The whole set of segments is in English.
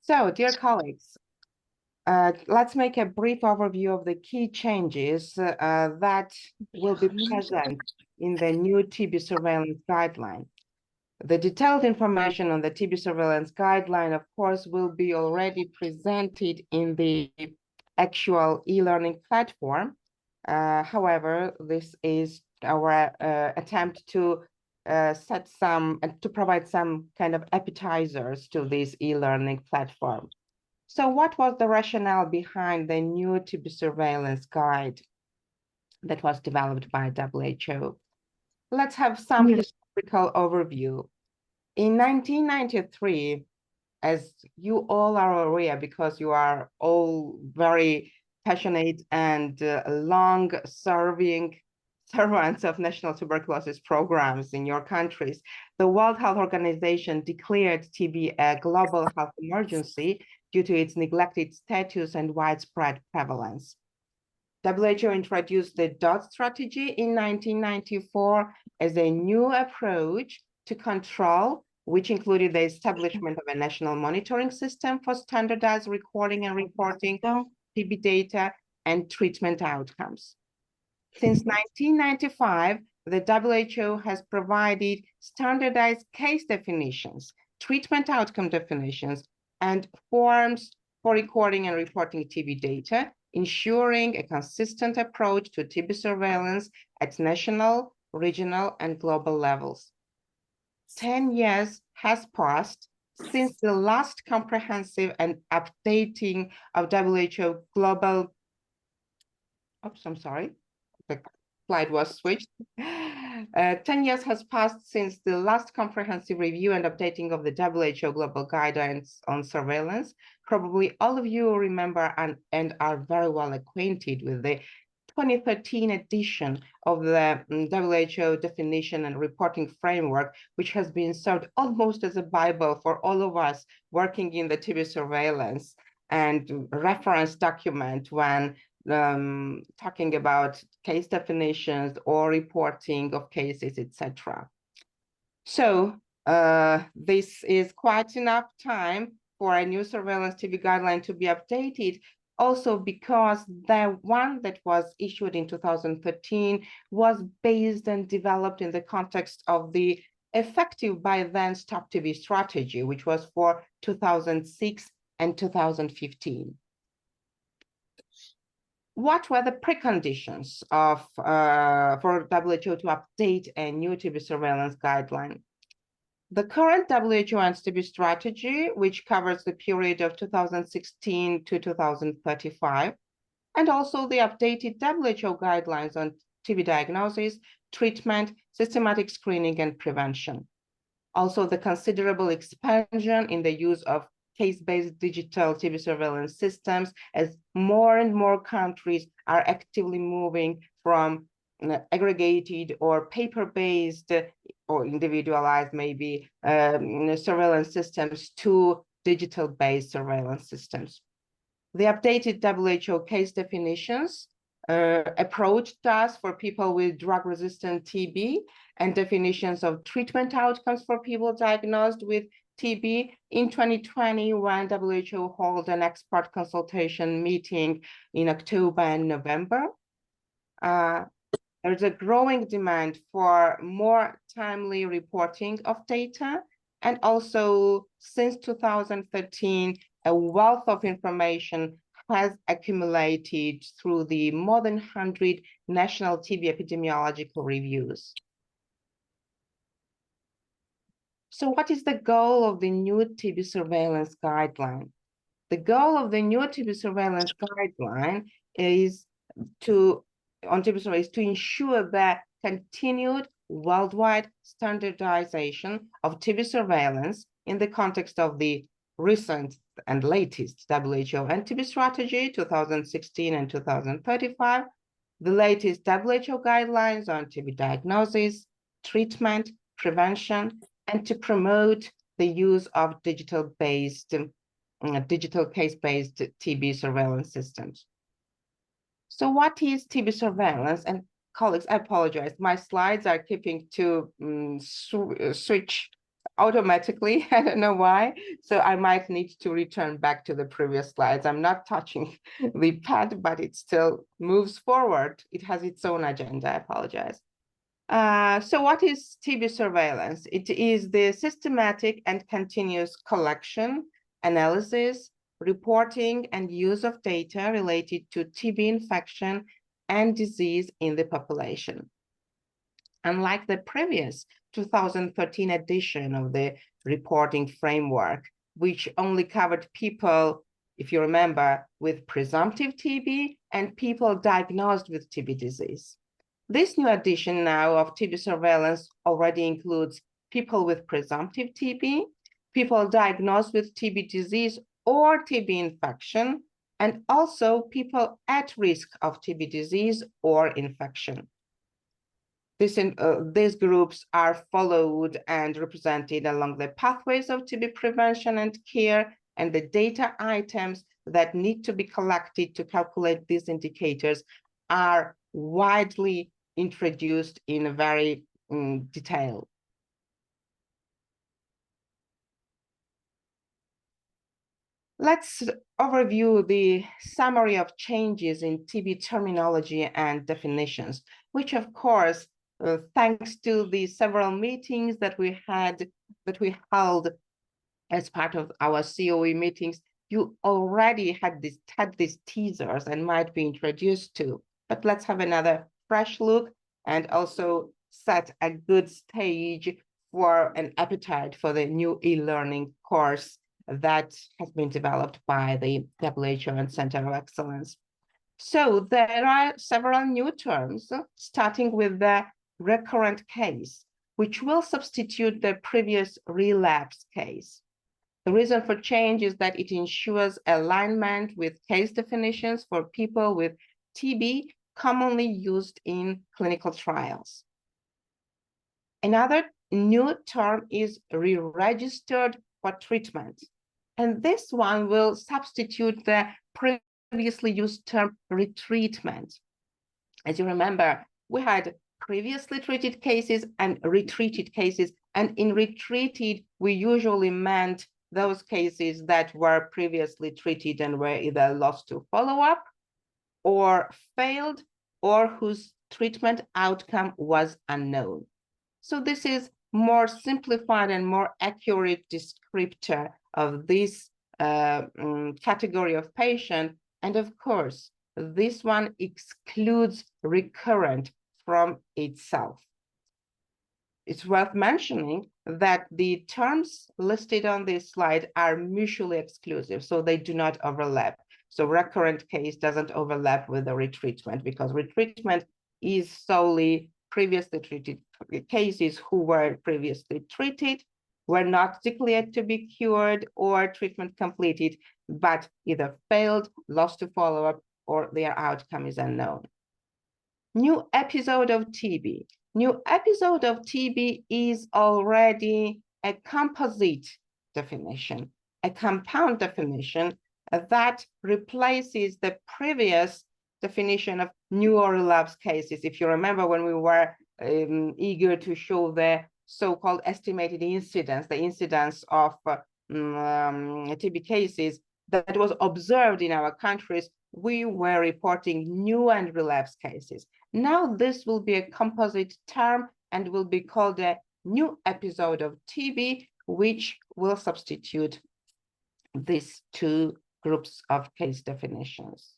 So, dear colleagues, let's make a brief overview of the key changes that will be present in the new TB surveillance guideline. The detailed information on the TB surveillance guideline, of course, will be already presented in the actual e-learning platform. However, this is our attempt to to provide some kind of appetizers to this e-learning platform. So what was the rationale behind the new TB surveillance guide that was developed by WHO? Let's have some historical overview. In 1993, as you all are aware, because you are all very passionate and long-serving servants of national tuberculosis programs in your countries, the World Health Organization declared TB a global health emergency due to its neglected status and widespread prevalence. WHO introduced the DOT strategy in 1994 as a new approach to control, which included the establishment of a national monitoring system for standardized recording and reporting of TB data and treatment outcomes. Since 1995, the WHO has provided standardized case definitions, treatment outcome definitions, and forms for recording and reporting TB data, ensuring a consistent approach to TB surveillance at national, regional, and global levels. 10 years has passed since the last comprehensive and updating of WHO global, I'm sorry, the slide was switched. 10 years has passed since the last comprehensive review and updating of the WHO global guidelines on surveillance. Probably all of you remember and are very well acquainted with the 2013 edition of the WHO definition and reporting framework, which has been served almost as a Bible for all of us working in the TB surveillance and reference document when talking about case definitions or reporting of cases, etc. So this is quite enough time for a new surveillance TB guideline to be updated, also because the one that was issued in 2013 was based and developed in the context of the effective by then Stop TB strategy, which was for 2006 and 2015. What were the preconditions of for WHO to update a new TB surveillance guideline? The current WHO TB strategy, which covers the period of 2016 to 2035, and also the updated WHO guidelines on TB diagnosis, treatment, systematic screening, and prevention. Also, the considerable expansion in the use of case-based digital TB surveillance systems as more and more countries are actively moving from aggregated or paper-based or individualized maybe surveillance systems to digital-based surveillance systems. The updated WHO case definitions approached us for people with drug-resistant TB and definitions of treatment outcomes for people diagnosed with TB in 2020 when WHO held an expert consultation meeting in October and November. There's a growing demand for more timely reporting of data, and also since 2013, a wealth of information has accumulated through the more than 100 national TB epidemiological reviews. So what is the goal of the new TB surveillance guideline? The goal of the new TB surveillance guideline is to ensure the continued worldwide standardization of TB surveillance in the context of the recent and latest WHO TB strategy 2016 and 2035, the latest WHO guidelines on TB diagnosis, treatment, prevention, and to promote the use of digital case-based TB surveillance systems. So what is TB surveillance? And colleagues, I apologize, my slides are keeping to switch automatically. I don't know why. So I might need to return back to the previous slides. I'm not touching the pad, but it still moves forward. It has its own agenda. I apologize. So what is TB surveillance? It is the systematic and continuous collection, analysis, reporting, and use of data related to TB infection and disease in the population. Unlike the previous 2013 edition of the reporting framework, which only covered people, if you remember, with presumptive TB and people diagnosed with TB disease. This new edition now of TB surveillance already includes people with presumptive TB, people diagnosed with TB disease or TB infection, and also people at risk of TB disease or infection. These groups are followed and represented along the pathways of TB prevention and care, and the data items that need to be collected to calculate these indicators are widely introduced in a very detail. Let's overview the summary of changes in TB terminology and definitions, which of course, thanks to the several meetings that we held as part of our COE meetings, you already had these teasers and might be introduced to. But let's have another fresh look and also set a good stage for an appetite for the new e-learning course that has been developed by the WHO and Center of Excellence. So there are several new terms, starting with the recurrent case, which will substitute the previous relapse case. The reason for change is that it ensures alignment with case definitions for people with TB commonly used in clinical trials. Another new term is re-registered for treatment. And this one will substitute the previously used term retreatment. As you remember, we had previously treated cases and retreated cases. And in retreated, we usually meant those cases that were previously treated and were either lost to follow-up or failed, or whose treatment outcome was unknown. So this is more simplified and more accurate descriptor of this category of patient. And of course, this one excludes recurrent from itself. It's worth mentioning that the terms listed on this slide are mutually exclusive, so they do not overlap. So recurrent case doesn't overlap with the retreatment, because retreatment is solely previously treated cases who were previously treated, were not declared to be cured or treatment completed, but either failed, lost to follow-up, or their outcome is unknown. New episode of TB. New episode of TB is already a composite definition, a compound definition that replaces the previous definition of new or relapse cases. If you remember, when we were eager to show the so-called estimated incidence, the incidence of TB cases that was observed in our countries, we were reporting new and relapse cases. Now this will be a composite term and will be called a new episode of TB, which will substitute these two groups of case definitions.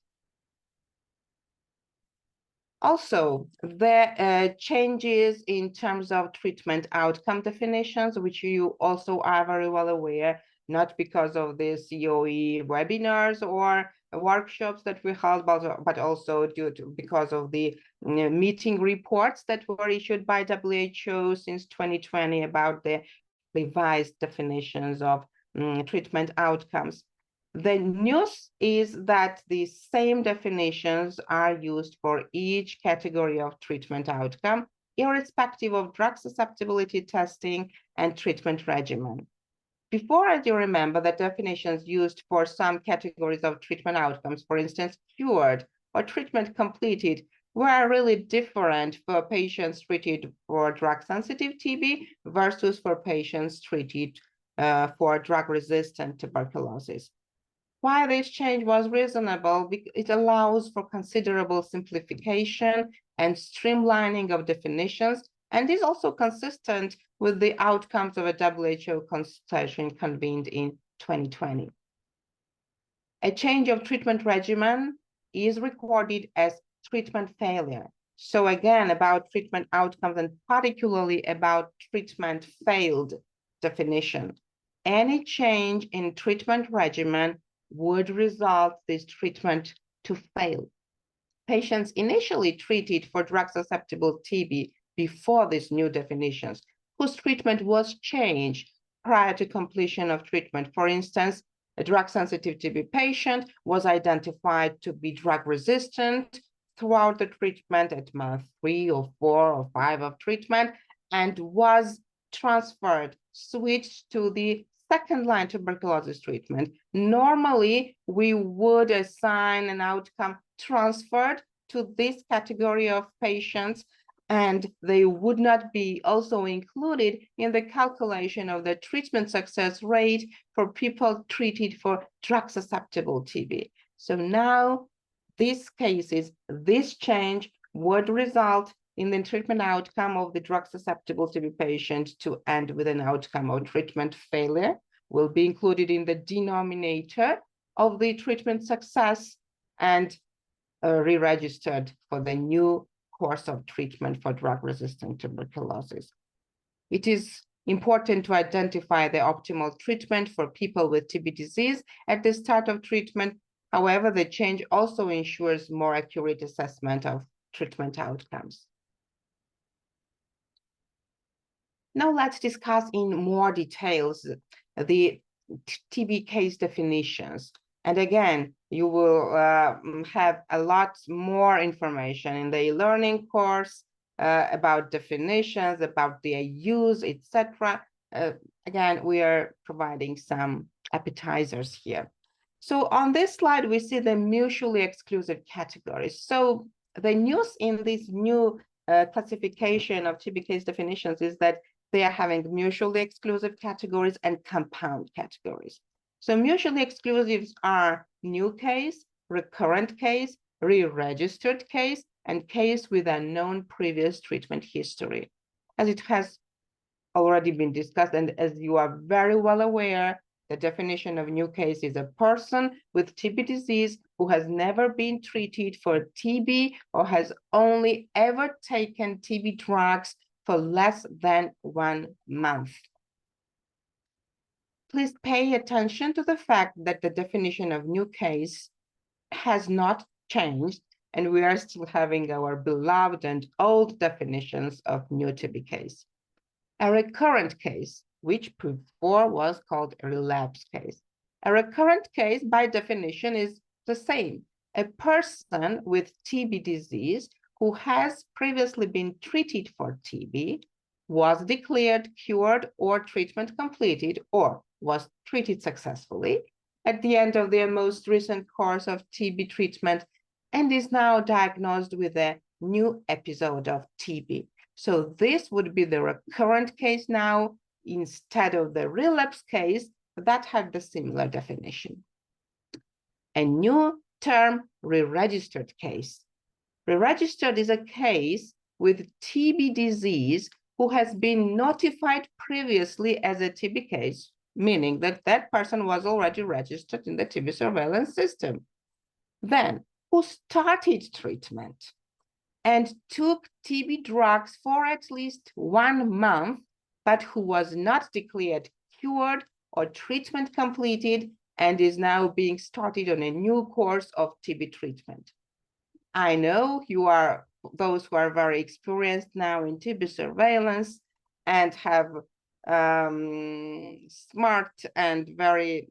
Also, the changes in terms of treatment outcome definitions, which you also are very well aware, not because of the COE webinars or workshops that we held, but also because of the meeting reports that were issued by WHO since 2020 about the revised definitions of treatment outcomes. The news is that the same definitions are used for each category of treatment outcome, irrespective of drug susceptibility testing and treatment regimen. Before, as you remember, the definitions used for some categories of treatment outcomes, for instance, cured or treatment completed, were really different for patients treated for drug-sensitive TB versus for patients treated for drug-resistant tuberculosis. Why this change was reasonable? Because it allows for considerable simplification and streamlining of definitions, and is also consistent with the outcomes of a WHO consultation convened in 2020. A change of treatment regimen is recorded as treatment failure. So again, about treatment outcomes and particularly about treatment failed definition. Any change in treatment regimen would result this treatment to fail. Patients initially treated for drug-susceptible TB before these new definitions, whose treatment was changed prior to completion of treatment. For instance, a drug-sensitive TB patient was identified to be drug-resistant throughout the treatment at month 3 or 4 or 5 of treatment and was transferred, switched to the second-line tuberculosis treatment. Normally, we would assign an outcome transferred to this category of patients, and they would not be also included in the calculation of the treatment success rate for people treated for drug-susceptible TB. So now, these cases, this change would result in the treatment outcome of the drug-susceptible TB patient to end with an outcome of treatment failure, will be included in the denominator of the treatment success and re-registered for the new course of treatment for drug-resistant tuberculosis. It is important to identify the optimal treatment for people with TB disease at the start of treatment. However, the change also ensures more accurate assessment of treatment outcomes. Now let's discuss in more details the TB case definitions. And again, you will have a lot more information in the e-learning course about definitions, about their use, etc. Again, we are providing some appetizers here. So on this slide, we see the mutually exclusive categories. So the news in this new classification of TB case definitions is that they are having mutually exclusive categories and compound categories. So mutually exclusives are new case, recurrent case, re-registered case, and case with a known previous treatment history. As it has already been discussed, and as you are very well aware, the definition of new case is a person with TB disease who has never been treated for TB or has only ever taken TB drugs for less than 1 month. Please pay attention to the fact that the definition of new case has not changed, and we are still having our beloved and old definitions of new TB case. A recurrent case, which before was called a relapse case. A recurrent case, by definition, is the same. A person with TB disease who has previously been treated for TB, was declared cured or treatment completed, or was treated successfully at the end of their most recent course of TB treatment, and is now diagnosed with a new episode of TB. So this would be the recurrent case now, instead of the relapse case that had the similar definition. A new term, re-registered case. Re-registered is a case with TB disease who has been notified previously as a TB case, meaning that that person was already registered in the TB surveillance system. Then, who started treatment and took TB drugs for at least 1 month, but who was not declared cured or treatment completed and is now being started on a new course of TB treatment. I know you are those who are very experienced now in TB surveillance and have smart and very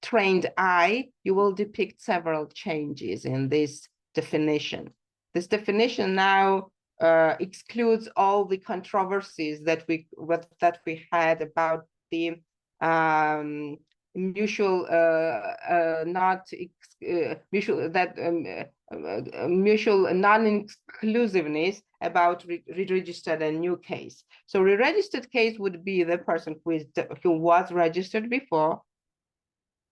trained eye. You will depict several changes in this definition. This definition now excludes all the controversies that we had about the mutual mutual non-inclusiveness about re-registered and new case. So re-registered case would be the person who was registered before,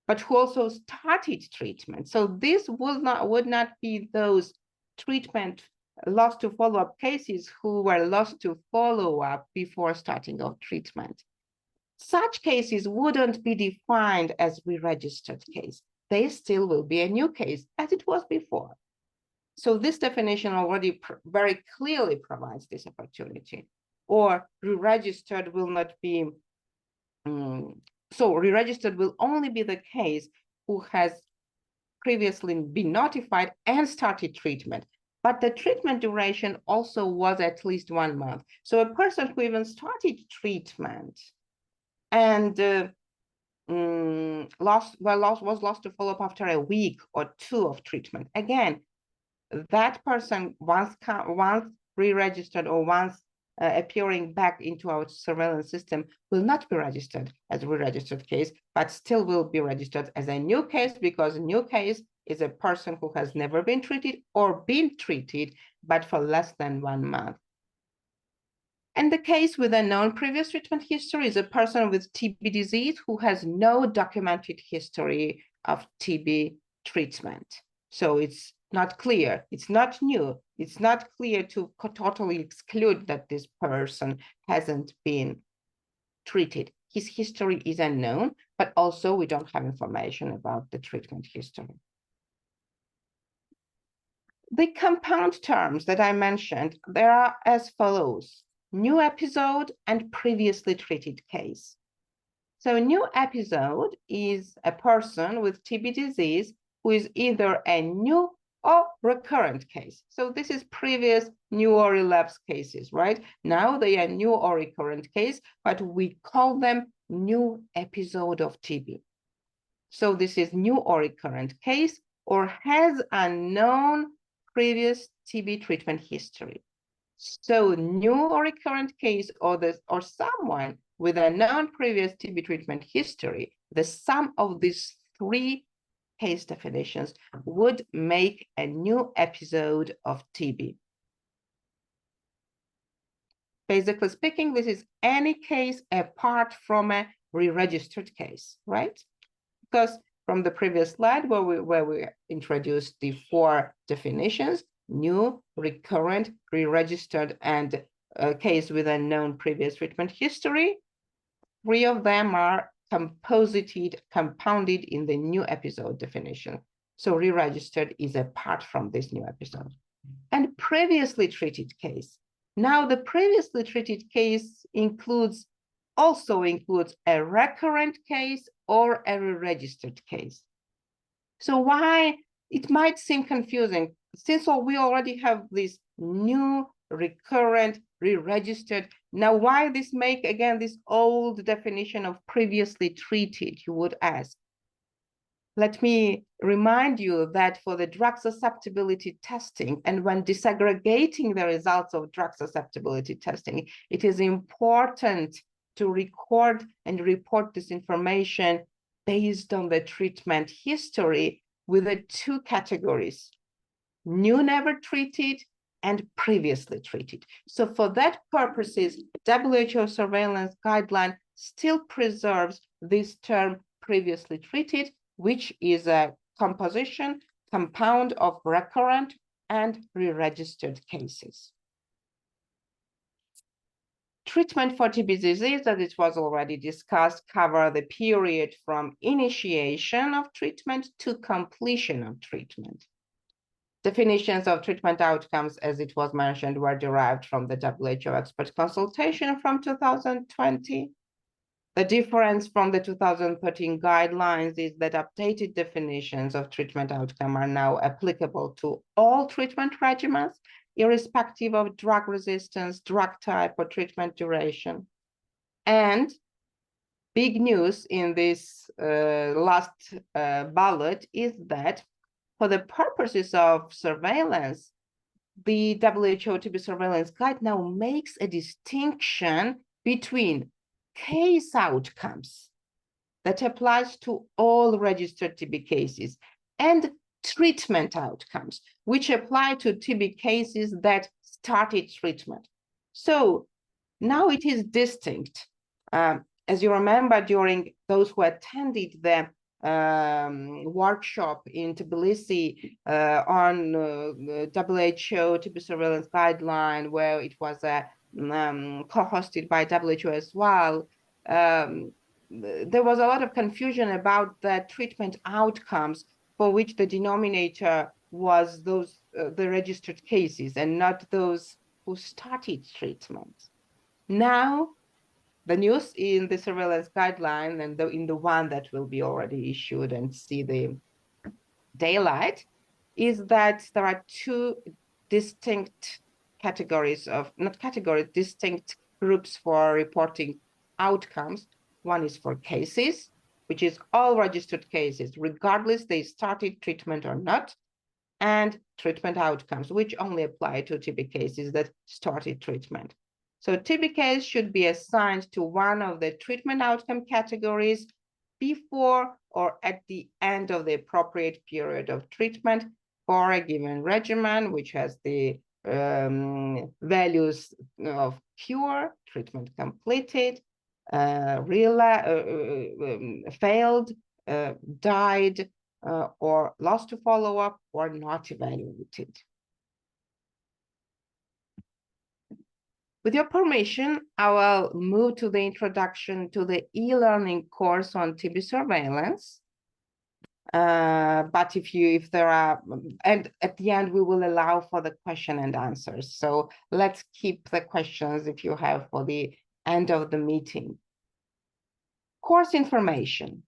but who also started treatment. So this would not be those treatment lost to follow-up cases who were lost to follow-up before starting of treatment. Such cases wouldn't be defined as re-registered case. They still will be a new case as it was before. So this definition already very clearly provides this opportunity. Or re-registered will not be, so re-registered will only be the case who has previously been notified and started treatment. But the treatment duration also was at least 1 month. So a person who even started treatment and was lost to follow-up after a week or 2 of treatment. Again, that person once re-registered or once appearing back into our surveillance system will not be registered as a re-registered case, but still will be registered as a new case, because a new case is a person who has never been treated or been treated, but for less than 1 month. And the case with a known previous treatment history is a person with TB disease who has no documented history of TB treatment. So it's not clear, it's not new, it's not clear to totally exclude that this person hasn't been treated. His history is unknown, but also we don't have information about the treatment history. The compound terms that I mentioned, there are as follows: new episode and previously treated case. So new episode is a person with TB disease who is either a new or recurrent case. So this is previous new or relapse cases, right? Now they are new or recurrent case, but we call them new episode of TB. So this is new or recurrent case or has unknown previous TB treatment history. So new or recurrent case or someone with a known previous TB treatment history, the sum of these 3 case definitions would make a new episode of TB. Basically speaking, this is any case apart from a re-registered case, right? Because from the previous slide where we introduced the 4 definitions, new, recurrent, re-registered, and a case with a known previous treatment history, 3 of them are compounded in the new episode definition. So re-registered is apart from this new episode. And previously treated case. Now the previously treated case also includes a recurrent case or a re-registered case. So why it might seem confusing, since we already have this new, recurrent, re-registered, now why this make again this old definition of previously treated, you would ask. Let me remind you that for the drug susceptibility testing and when disaggregating the results of drug susceptibility testing, it is important to record and report this information based on the treatment history with the 2 categories, new never treated and previously treated. So for that purposes, WHO surveillance guideline still preserves this term previously treated, which is a compound of recurrent and re-registered cases. Treatment for TB disease, as it was already discussed, cover the period from initiation of treatment to completion of treatment. Definitions of treatment outcomes, as it was mentioned, were derived from the WHO expert consultation from 2020. The difference from the 2013 guidelines is that updated definitions of treatment outcome are now applicable to all treatment regimens, irrespective of drug resistance, drug type, or treatment duration. And big news in this last bullet is that for the purposes of surveillance, the WHO TB surveillance guide now makes a distinction between case outcomes that applies to all registered TB cases, and treatment outcomes, which apply to TB cases that started treatment. So now it is distinct. As you remember, during those who attended the workshop in Tbilisi on WHO TB surveillance guideline, where it was co-hosted by WHO as well, there was a lot of confusion about the treatment outcomes for which the denominator was those the registered cases and not those who started treatment. Now, the news in the surveillance guideline and in the one that will be already issued and see the daylight is that there are two distinct categories of, not categories, distinct groups for reporting outcomes. One is for cases, which is all registered cases, regardless they started treatment or not, and treatment outcomes, which only apply to TB cases that started treatment. So TB case should be assigned to one of the treatment outcome categories before or at the end of the appropriate period of treatment for a given regimen, which has the values of cure, treatment completed, failed, died, or lost to follow-up, or not evaluated. With your permission, I will move to the introduction to the e-learning course on TB surveillance. But if there are, and at the end, we will allow for the question and answers. So let's keep the questions if you have for the end of the meeting. Course information.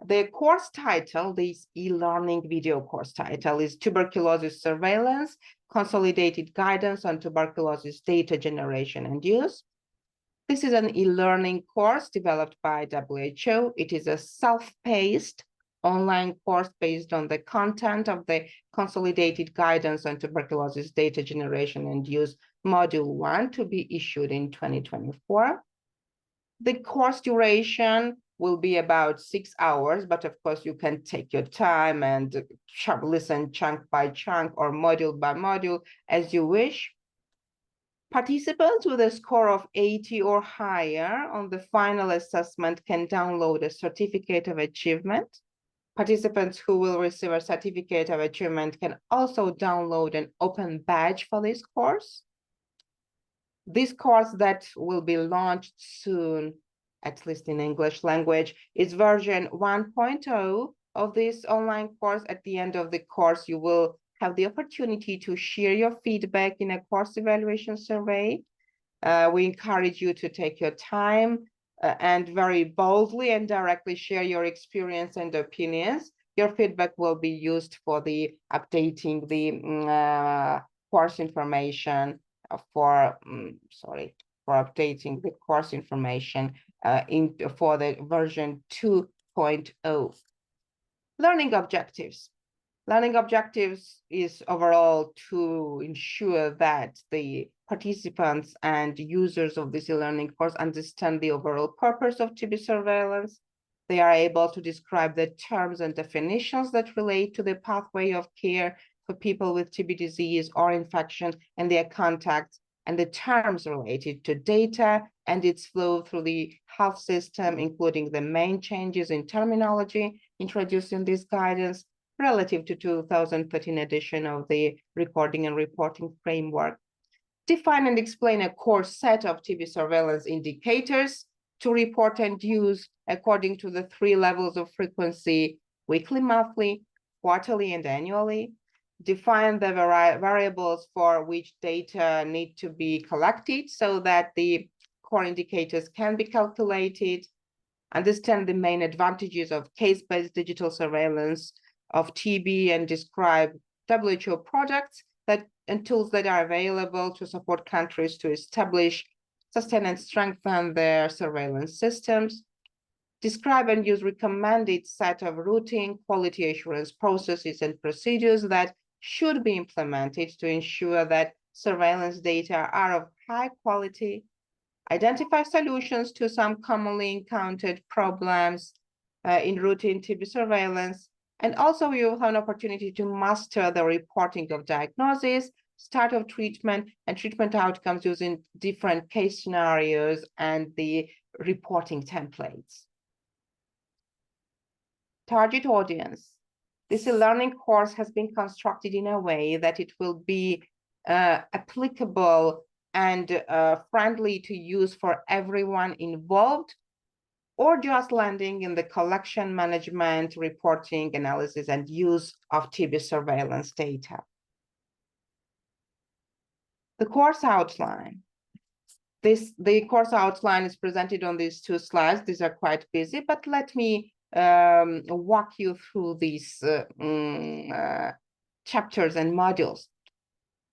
The course title, this e-learning video course title, is Tuberculosis Surveillance, Consolidated Guidance on Tuberculosis Data Generation and Use. This is an e-learning course developed by WHO. It is a self-paced online course based on the content of the Consolidated Guidance on Tuberculosis Data Generation and Use Module 1 to be issued in 2024. The course duration will be about 6 hours, but of course you can take your time and listen chunk by chunk or module by module as you wish. Participants with a score of 80 or higher on the final assessment can download a certificate of achievement. Participants who will receive a certificate of achievement can also download an open badge for this course. This course that will be launched soon, at least in English language, is version 1.0 of this online course. At the end of the course, you will have the opportunity to share your feedback in a course evaluation survey. We encourage you to take your time and very boldly and directly share your experience and opinions. Your feedback will be used for the updating the course information for updating the course information for the version 2.0. Learning objectives. Learning objectives is overall to ensure that the participants and users of this e-learning course understand the overall purpose of TB surveillance. They are able to describe the terms and definitions that relate to the pathway of care for people with TB disease or infection and their contacts, and the terms related to data and its flow through the health system, including the main changes in terminology introduced in this guidance relative to 2013 edition of the Recording and Reporting Framework. Define and explain a core set of TB surveillance indicators to report and use according to the 3 levels of frequency: weekly, monthly, quarterly, and annually. Define the variables for which data need to be collected so that the core indicators can be calculated. Understand the main advantages of case-based digital surveillance of TB and describe WHO products and tools that are available to support countries to establish, sustain, and strengthen their surveillance systems. Describe and use recommended set of routine quality assurance processes and procedures that should be implemented to ensure that surveillance data are of high quality. Identify solutions to some commonly encountered problems in routine TB surveillance. And also you will have an opportunity to master the reporting of diagnosis, start of treatment, and treatment outcomes using different case scenarios and the reporting templates. Target audience. This e-learning course has been constructed in a way that it will be applicable and friendly to use for everyone involved, or just landing in the collection, management, reporting, analysis, and use of TB surveillance data. The course outline. The course outline is presented on these two slides. These are quite busy, but let me walk you through these chapters and modules.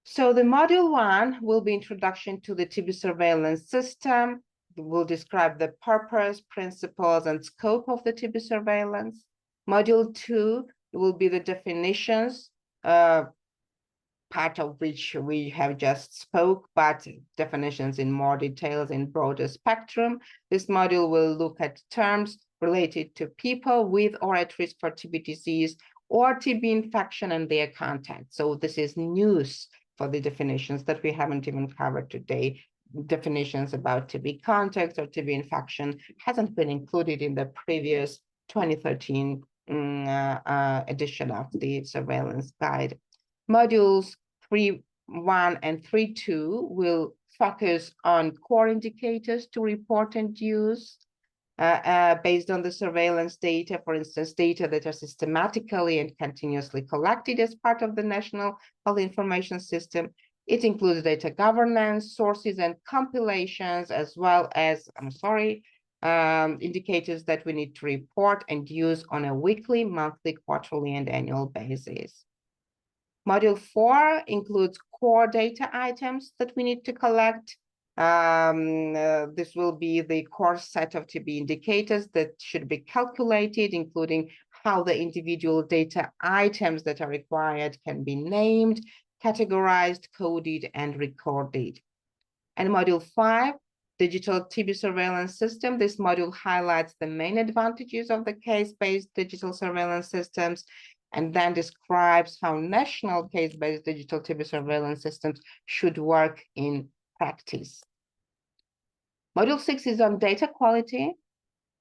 So the module 1 will be introduction to the TB surveillance system. We'll describe the purpose, principles, and scope of the TB surveillance. Module 2 will be the definitions, part of which we have just spoke, but definitions in more details in broader spectrum. This module will look at terms related to people with or at risk for TB disease or TB infection and their contact. So this is news for the definitions that we haven't even covered today. Definitions about TB contact or TB infection hasn't been included in the previous 2013 edition of the surveillance guide. Modules 3.1 and 3.2 will focus on core indicators to report and use based on the surveillance data, for instance, data that are systematically and continuously collected as part of the National Health Information System. It includes data governance, sources and compilations, as well as, indicators that we need to report and use on a weekly, monthly, quarterly, and annual basis. Module 4 includes core data items that we need to collect. This will be the core set of TB indicators that should be calculated, including how the individual data items that are required can be named, categorized, coded, and recorded. And module 5, digital TB surveillance system. This module highlights the main advantages of the case-based digital surveillance systems, and then describes how national case-based digital TB surveillance systems should work in practice. Module 6 is on data quality.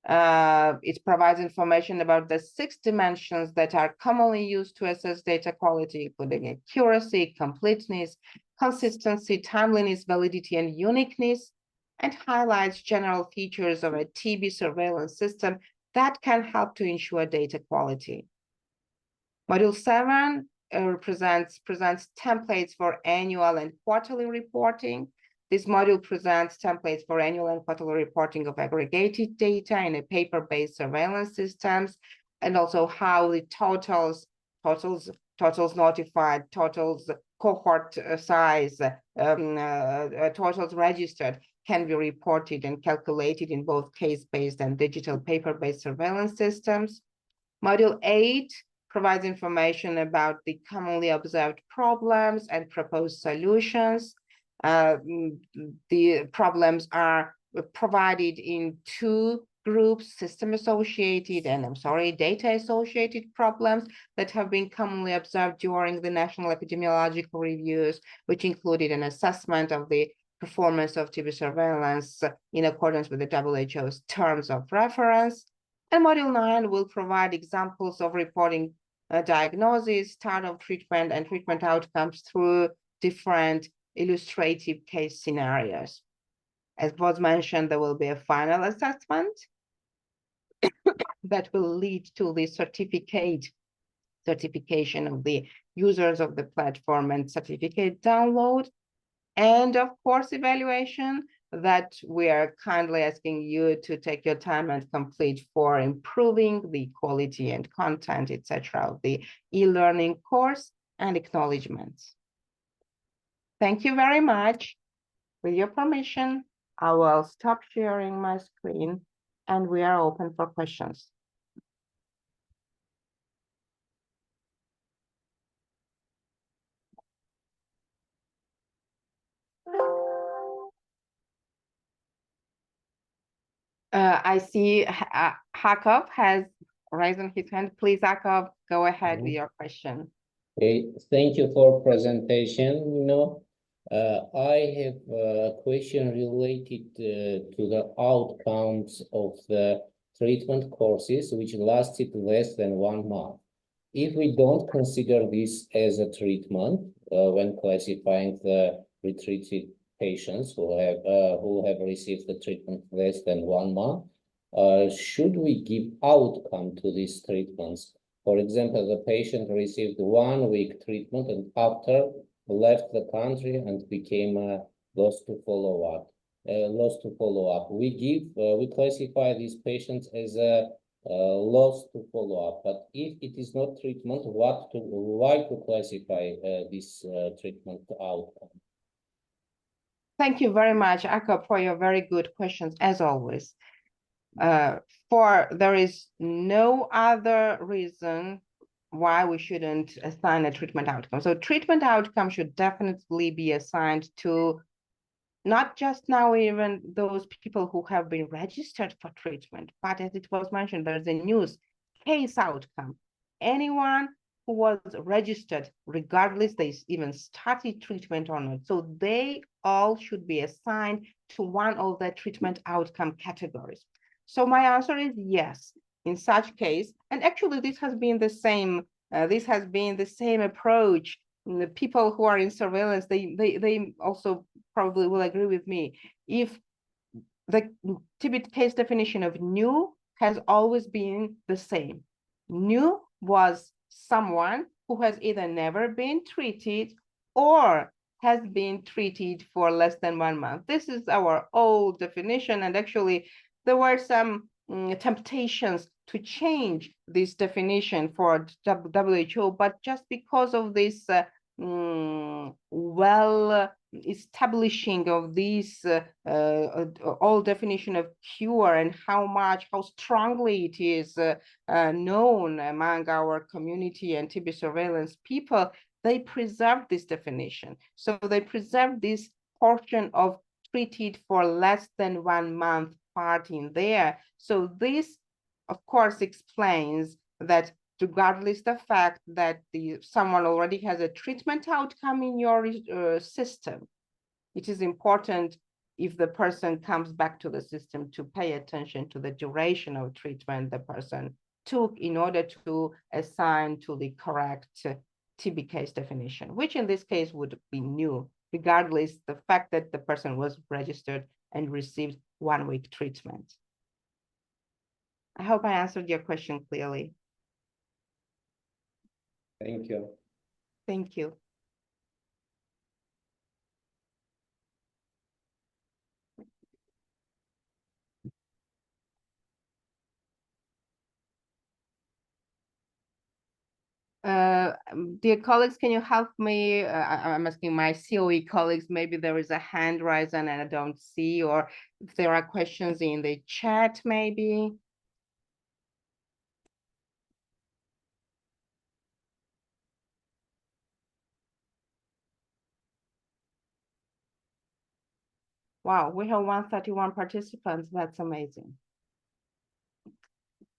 It provides information about the 6 dimensions that are commonly used to assess data quality, including accuracy, completeness, consistency, timeliness, validity, and uniqueness, and highlights general features of a TB surveillance system that can help to ensure data quality. Module 7 presents templates for annual and quarterly reporting. This module presents templates for annual and quarterly reporting of aggregated data in a paper-based surveillance systems, and also how the totals notified, totals cohort size, totals registered can be reported and calculated in both case-based and digital paper-based surveillance systems. Module 8 provides information about the commonly observed problems and proposed solutions. The problems are provided in 2 groups, system-associated and, data-associated problems that have been commonly observed during the national epidemiological reviews, which included an assessment of the performance of TB surveillance in accordance with the WHO's terms of reference. And Module 9 will provide examples of reporting diagnosis, start of treatment, and treatment outcomes through different illustrative case scenarios. As was mentioned, there will be a final assessment that will lead to the certification of the users of the platform and certificate download, and of course evaluation that we are kindly asking you to take your time and complete for improving the quality and content, etc., of the e-learning course, and acknowledgements. Thank you very much. With your permission, I will stop sharing my screen and we are open for questions. I see Hakov has raised his hand. Please, Hakov, go ahead with your question. Okay, thank you for presentation. I have a question related to the outcomes of the treatment courses which lasted less than 1 month. If we don't consider this as a treatment when classifying the retreated patients who have received the treatment less than 1 month, should we give outcome to these treatments? For example, the patient received 1 week treatment and after left the country and became lost to follow up. We classify these patients as a lost to follow up. But if it is not treatment, why to classify this treatment outcome? Thank you very much, Jakob, for your very good questions, as always. There is no other reason why we shouldn't assign a treatment outcome. So treatment outcome should definitely be assigned to not just now even those people who have been registered for treatment, but as it was mentioned, there's a news case outcome. Anyone who was registered, regardless they even started treatment or not. So they all should be assigned to one of the treatment outcome categories. So my answer is yes, in such case, and actually this has been the same approach. The people who are in surveillance, they also probably will agree with me. If the TB case definition of new has always been the same. New was someone who has either never been treated or has been treated for less than 1 month. This is our old definition, and actually there were some temptations to change this definition for WHO, but just because of this establishing of this old definition of cure and how strongly it is known among our community and TB surveillance people, they preserved this definition. So they preserved this portion of treated for less than 1 month part in there. So this, of course, explains that regardless the fact that someone already has a treatment outcome in your system, it is important if the person comes back to the system to pay attention to the duration of treatment the person took in order to assign to the correct TB case definition, which in this case would be new, regardless the fact that the person was registered and received 1 week treatment. I hope I answered your question clearly. Thank you. Thank you. Dear colleagues, can you help me? I'm asking my COE colleagues, maybe there is a hand raised and I don't see, or if there are questions in the chat, maybe. Wow, we have 131 participants. That's amazing.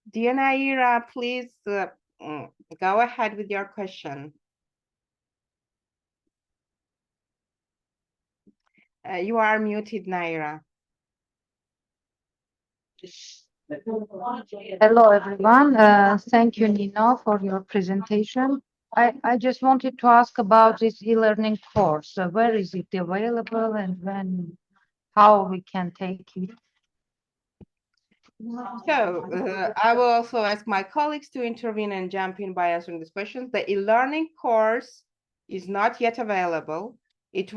Dear Naira, please go ahead with your question. You are muted, Naira. Hello, everyone. Thank you, Nino, for your presentation. I just wanted to ask about this e-learning course. Where is it available and how we can take it? So I will also ask my colleagues to intervene and jump in by answering these questions. The e-learning course is not yet available. It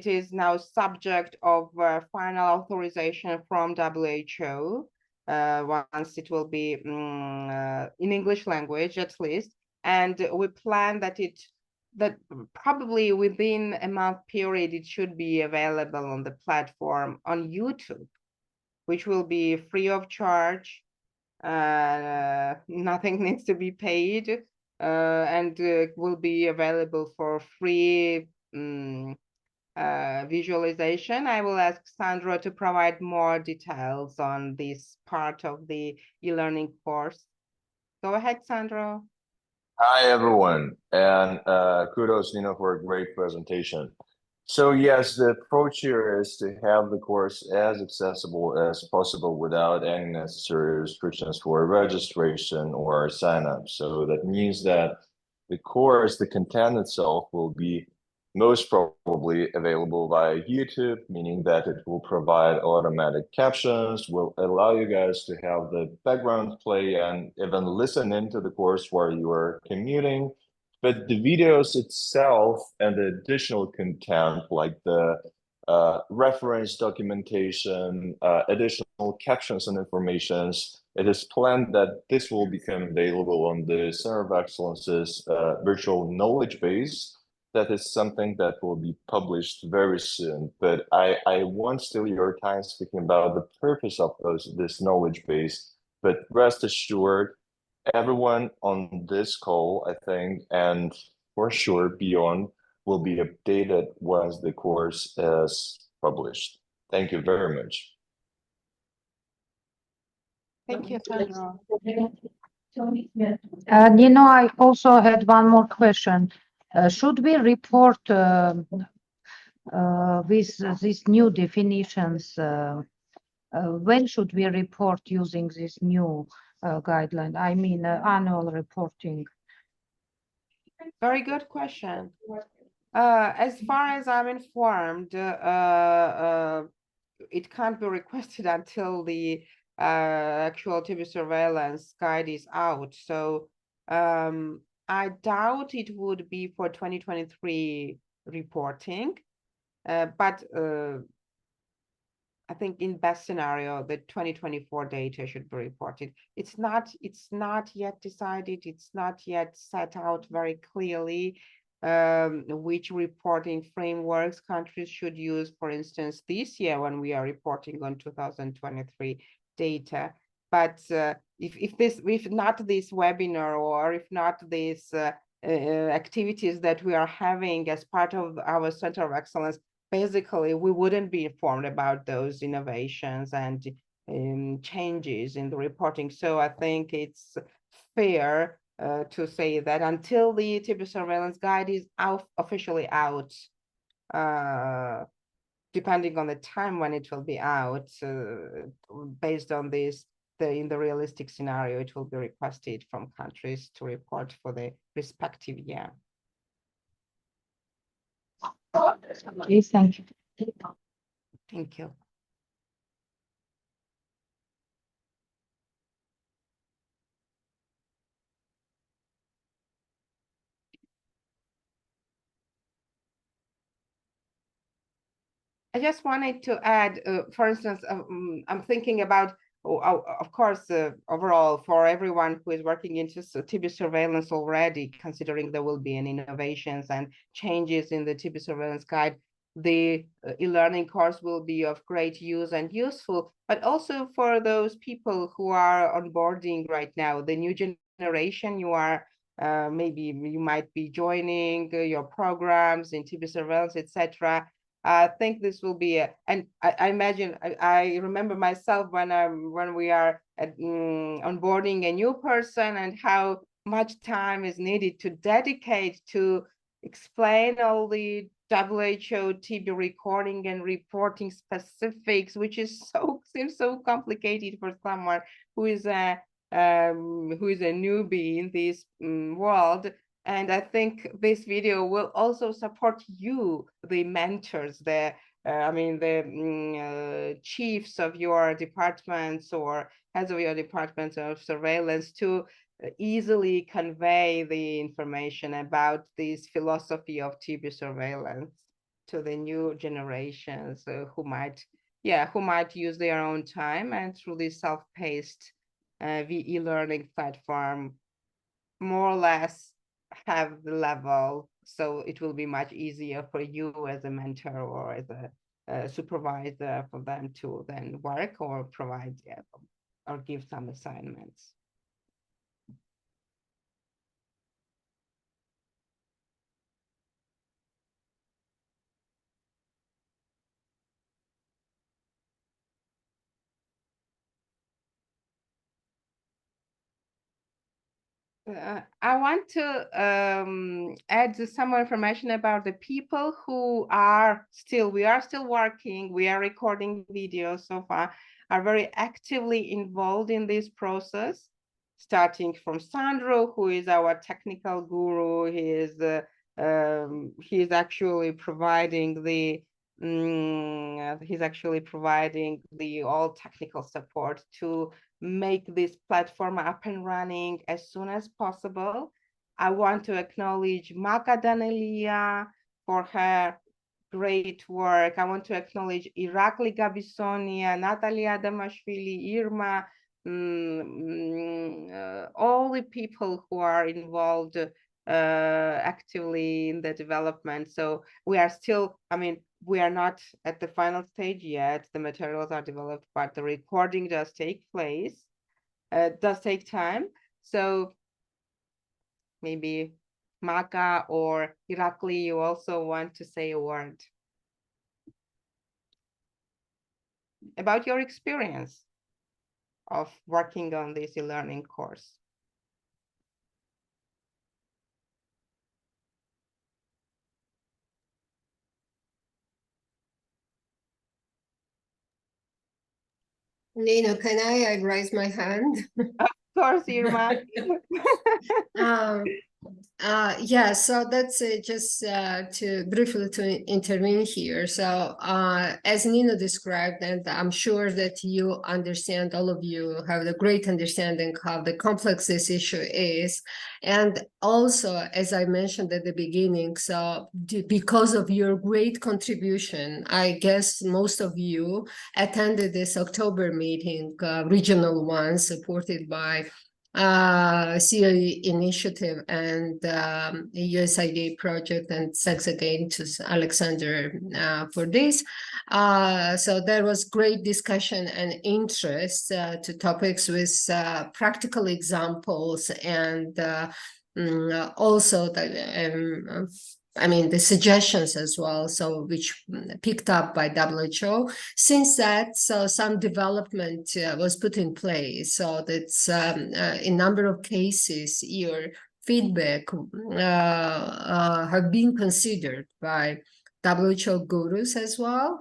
is now subject of final authorization from WHO once it will be in English language at least. And we plan that probably within a month period, it should be available on the platform on YouTube, which will be free of charge. Nothing needs to be paid, and will be available for free visualization. I will ask Sandro to provide more details on this part of the e-learning course. Go ahead, Sandro. Hi, everyone, and kudos, Nina, for a great presentation. So yes, the approach here is to have the course as accessible as possible without any necessary restrictions for registration or sign up. So that means that the course, the content itself will be most probably available via YouTube, meaning that it will provide automatic captions, will allow you guys to have the background play and even listen into the course while you are commuting. But the videos itself and the additional content like the reference documentation, additional captions and informations, it is planned that this will become available on the Center of Excellence's virtual knowledge base. That is something that will be published very soon. But I won't steal your time speaking about the purpose of this knowledge base, but rest assured, everyone on this call, I think, and for sure beyond, will be updated once the course is published. Thank you very much. Thank you, Sandro. Nino, I also had one more question. Should we report with these new definitions? When should we report using this new guideline? I mean, annual reporting. Very good question. As far as I'm informed, it can't be requested until the actual TB surveillance guide is out. So I doubt it would be for 2023 reporting, but I think in best scenario, the 2024 data should be reported. It's not yet decided. It's not yet set out very clearly which reporting frameworks countries should use, for instance, this year when we are reporting on 2023 data. But if not this webinar, or if not these activities that we are having as part of our Center of Excellence, basically we wouldn't be informed about those innovations and changes in the reporting. So I think it's fair to say that until the TB surveillance guide is officially out, depending on the time when it will be out, based on this, in the realistic scenario, it will be requested from countries to report for the respective year. Okay, thank you. Thank you. I just wanted to add, for instance, I'm thinking about, of course, overall, for everyone who is working into TB surveillance already, considering there will be any innovations and changes in the TB surveillance guide, the e-learning course will be of great use and useful, but also for those people who are onboarding right now, the new generation, you are maybe you might be joining your programs in TB surveillance, etc. I think this will be and I imagine I remember myself when we are onboarding a new person and how much time is needed to dedicate to explain all the WHO TB recording and reporting specifics, which is seems so complicated for someone who is a newbie in this world. And I think this video will also support you, the mentors, the chiefs of your departments or heads of your departments of surveillance, to easily convey the information about this philosophy of TB surveillance to the new generations who might use their own time, and through this self-paced e-learning platform, more or less have the level, so it will be much easier for you as a mentor or as a supervisor for them to then work or provide or give some assignments. I want to add some more information about the people who are still, we are still working, we are recording videos so far, are very actively involved in this process, starting from Sandro, who is our technical guru. He's actually providing the all technical support to make this platform up and running as soon as possible. I want to acknowledge Maka Danelia for her great work. I want to acknowledge Irakli Gabisonia, Natalia Damashvili, Irma, all the people who are involved actively in the development. So we are still, I mean, we are not at the final stage yet. The materials are developed, but the recording does take place. It does take time. So maybe Maka or Irakli, you also want to say a word about your experience of working on this e-learning course. Nina, can I raise my hand? Of course, Irma. Yeah, so that's just to briefly to intervene here. So as Nina described, and I'm sure that you understand, all of you have a great understanding how the complex this issue is. And also, as I mentioned at the beginning, so because of your great contribution, I guess most of you attended this October meeting, regional one, supported by COE initiative and USAID project, and thanks again to Alexander for this. So there was great discussion and interest to topics with practical examples, and also the I mean, the suggestions as well, so which picked up by WHO. Since that, so some development was put in place. So that's in number of cases, your feedback have been considered by WHO gurus as well.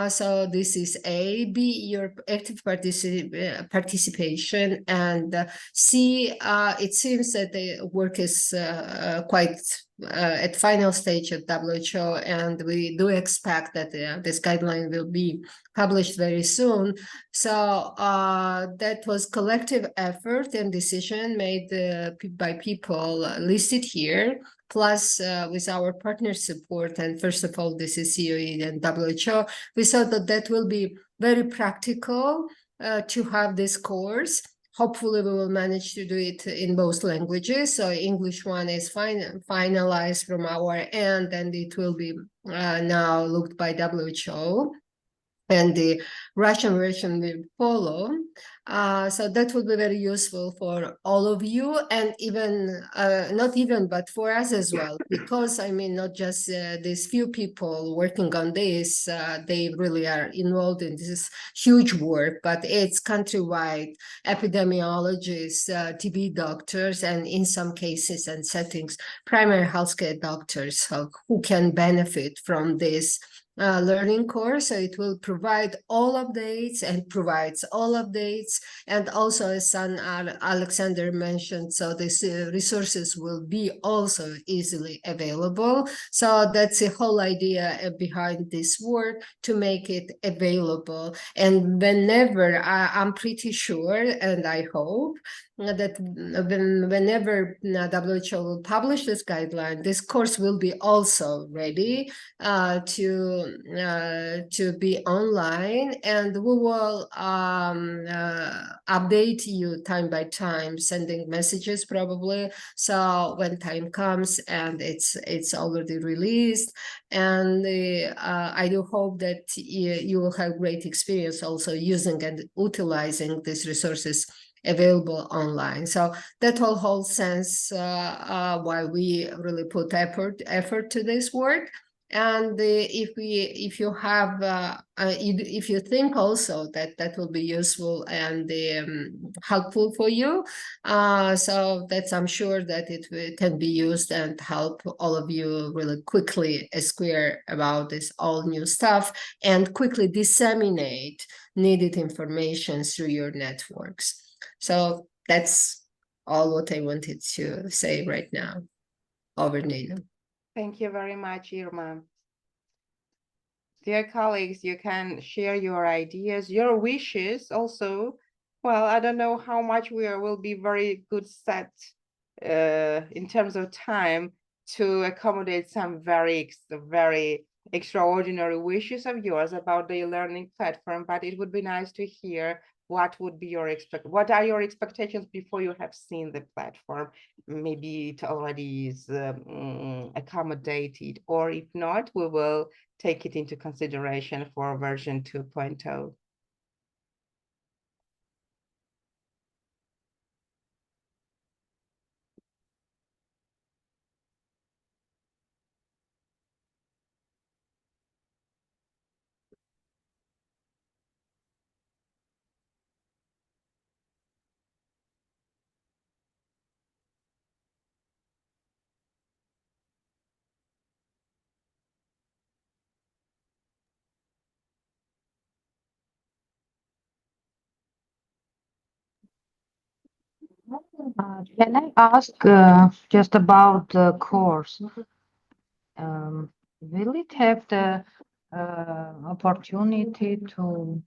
So this is A, B, your active participation, and C, it seems that the work is quite at final stage at WHO, and we do expect that this guideline will be published very soon. So that was collective effort and decision made by people listed here, plus with our partner support. And first of all, this is COE and WHO. We thought that that will be very practical to have this course. Hopefully we will manage to do it in both languages. So English one is finalized from our end, and it will be now looked by WHO. And the Russian version will follow. So that will be very useful for all of you, and even, not even, but for us as well, because I mean, not just these few people working on this, they really are involved in this huge work, but it's countrywide epidemiologists, TB doctors, and in some cases and settings, primary healthcare doctors who can benefit from this learning course. So it will provide all updates and provides all updates. And also, as son Alexander mentioned, so these resources will be also easily available. So that's the whole idea behind this work, to make it available. And whenever, I'm pretty sure, and I hope, that whenever WHO will publish this guideline, this course will be also ready to be online, and we will update you time by time, sending messages probably. So when time comes and it's already released, and I do hope that you will have great experience also using and utilizing these resources available online. So that whole sense why we really put effort to this work. And if you have if you think also that that will be useful and helpful for you, so that's, I'm sure that can be used and help all of you really quickly square about this all new stuff and quickly disseminate needed information through your networks. So that's all what I wanted to say right now. Over, Nina. Thank you very much, Irma. Dear colleagues, you can share your ideas, your wishes also. Well, I don't know how much will be very good set in terms of time to accommodate some very extraordinary wishes of yours about the learning platform, but it would be nice to hear what would be your what are your expectations before you have seen the platform. Maybe it already is accommodated, or if not, we will take it into consideration for version 2.0. Can I ask just about the course? Will it have the opportunity to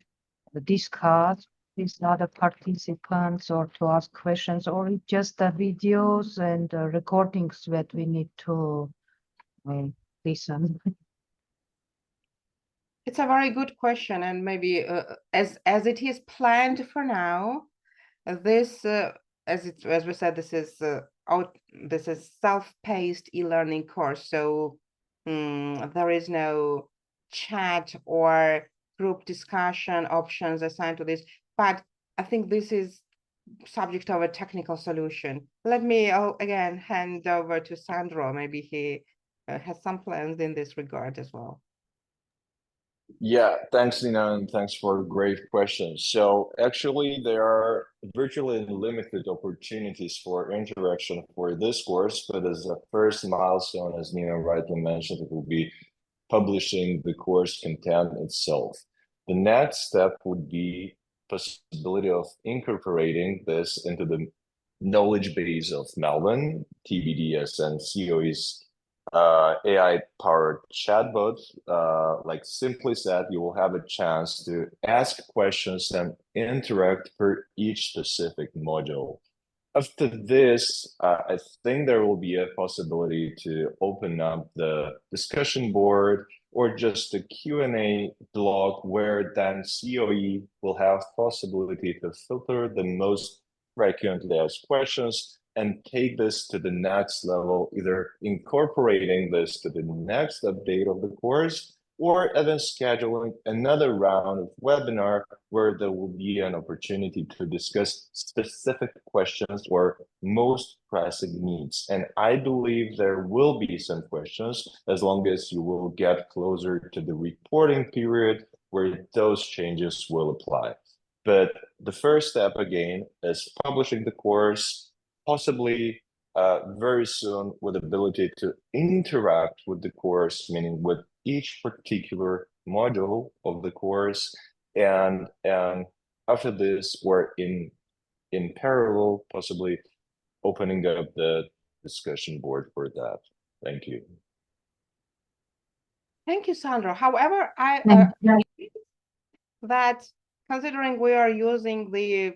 discuss with other participants or to ask questions, or it just the videos and recordings that we need to listen? It's a very good question, and maybe as it is planned for now, this as we said, this is self-paced e-learning course, so there is no chat or group discussion options assigned to this, but I think this is subject of a technical solution. Let me again hand over to Sandro. Maybe he has some plans in this regard as well. Yeah, thanks, Nina, and thanks for great questions. So actually, there are virtually unlimited opportunities for interaction for this course, but as a first milestone, as Nina rightly mentioned, it will be publishing the course content itself. The next step would be possibility of incorporating this into the knowledge base of Melvin, TB-DIAH, and COE's AI-powered chatbot. Like simply said, you will have a chance to ask questions and interact per each specific module. After this, I think there will be a possibility to open up the discussion board or just a Q&A blog where then COE will have possibility to filter the most frequently asked questions and take this to the next level, either incorporating this to the next update of the course or even scheduling another round of webinar where there will be an opportunity to discuss specific questions or most pressing needs. And I believe there will be some questions as long as you will get closer to the reporting period where those changes will apply. But the first step again is publishing the course, possibly very soon with the ability to interact with the course, meaning with each particular module of the course, and after this, we're in parallel, possibly opening up the discussion board for that. Thank you. Thank you, Sandro. However, that considering we are using the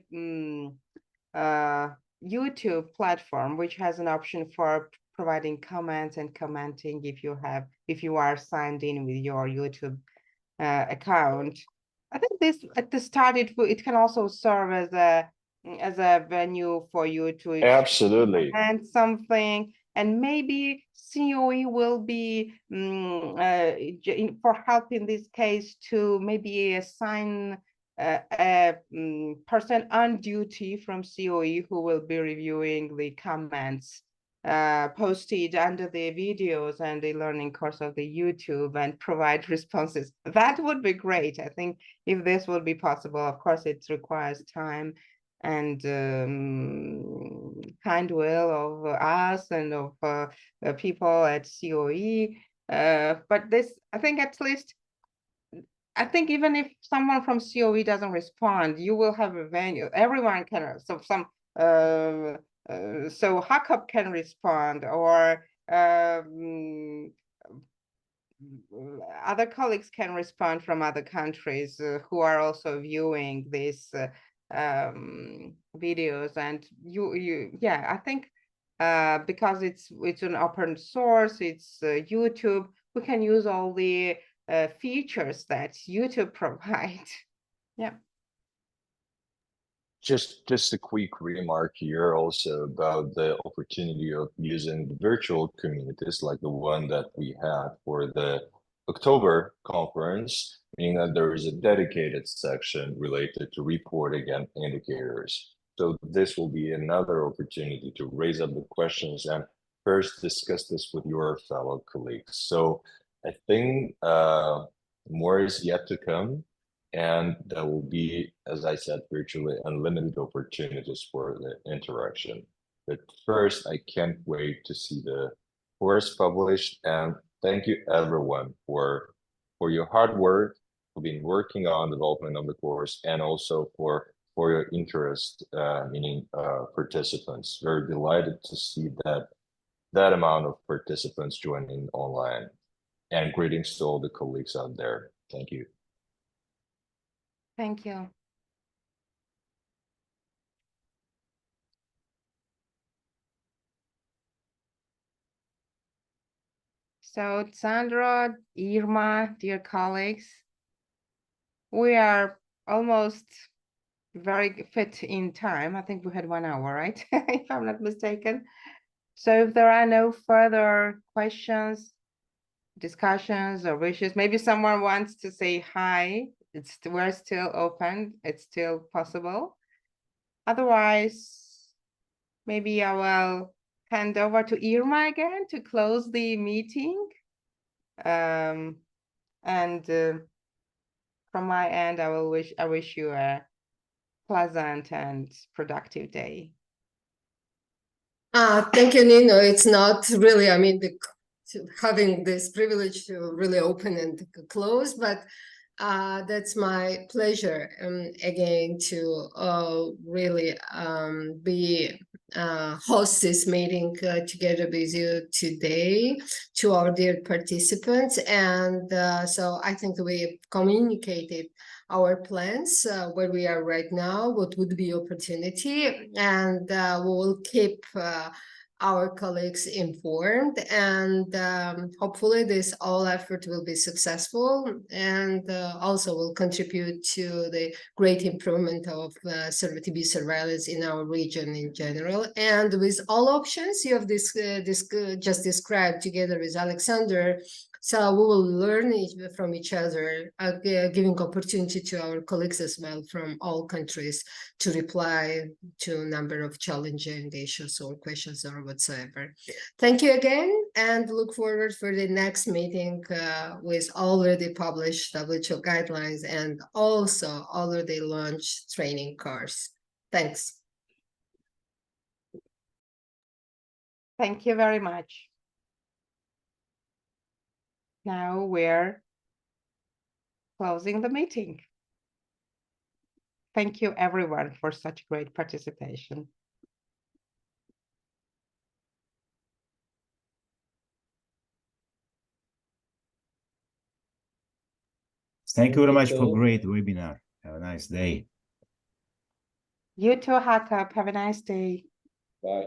YouTube platform, which has an option for providing comments and commenting if you are signed in with your YouTube account. I think this at the start it can also serve as a venue for you to absolutely and something, and maybe COE will be for help in this case to maybe assign a person on duty from COE who will be reviewing the comments posted under the videos and the learning course of the YouTube and provide responses. That would be great. I think if this would be possible, of course, it requires time and kind will of us and of people at COE. But this, I think at least, I think even if someone from COE doesn't respond, you will have a venue. Everyone can, so HACCP can respond, or other colleagues can respond from other countries who are also viewing these videos. And yeah, I think because it's an open source, it's YouTube, we can use all the features that YouTube provide. Yeah. Just a quick remark here also about the opportunity of using the virtual communities like the one that we had for the October conference, meaning that there is a dedicated section related to reporting and indicators. So this will be another opportunity to raise up the questions and first discuss this with your fellow colleagues. So I think more is yet to come. And there will be, as I said, virtually unlimited opportunities for the interaction. But first, I can't wait to see the course published. And thank you everyone for your hard work, for being working on development of the course, and also for your interest, meaning participants. Very delighted to see that amount of participants joining online. And greetings to all the colleagues out there. Thank you. Thank you. So Sandro, Irma, dear colleagues, we are almost very fit in time. I think we had 1 hour, right? If I'm not mistaken. So if there are no further questions, discussions, or wishes, maybe someone wants to say hi. We're still open. It's still possible. Otherwise, maybe I will hand over to Irma again to close the meeting. And from my end, I wish you a pleasant and productive day. Thank you, Nino. It's not really, I mean, having this privilege to really open and close, but that's my pleasure again to really host this meeting together with you today, to our dear participants. And so I think we communicated our plans, where we are right now, what would be opportunity, and we will keep our colleagues informed, and hopefully this all effort will be successful, and also will contribute to the great improvement of TB surveillance in our region in general. And with all options you have just described together with Alexander, so we will learn from each other, giving opportunity to our colleagues as well from all countries to reply to a number of challenging issues or questions or whatsoever. Thank you again, and look forward for the next meeting with already published WHO guidelines and also already launched training course. Thanks. Thank you very much. Now we're closing the meeting. Thank you everyone for such great participation. Thank you very much for great webinar. Have a nice day. You too, HACCP. Have a nice day. Bye.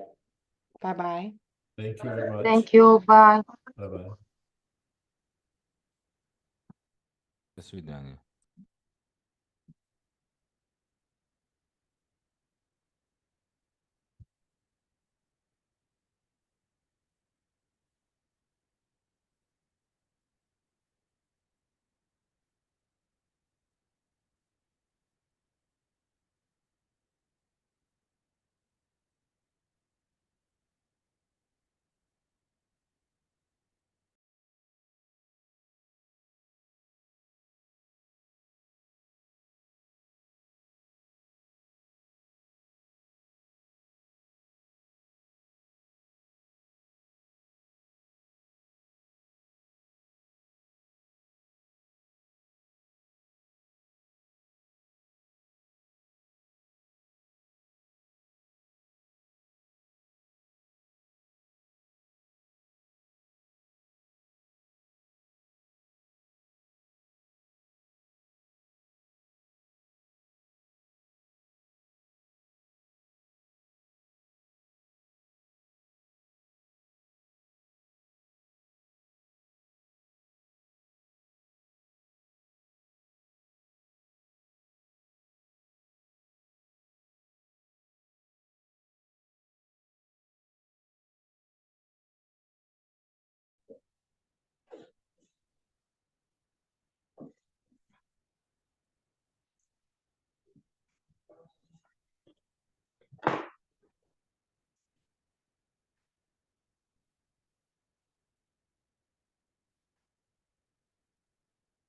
Bye-bye. Thank you very much. Thank you. Bye. Bye-bye. До свидания.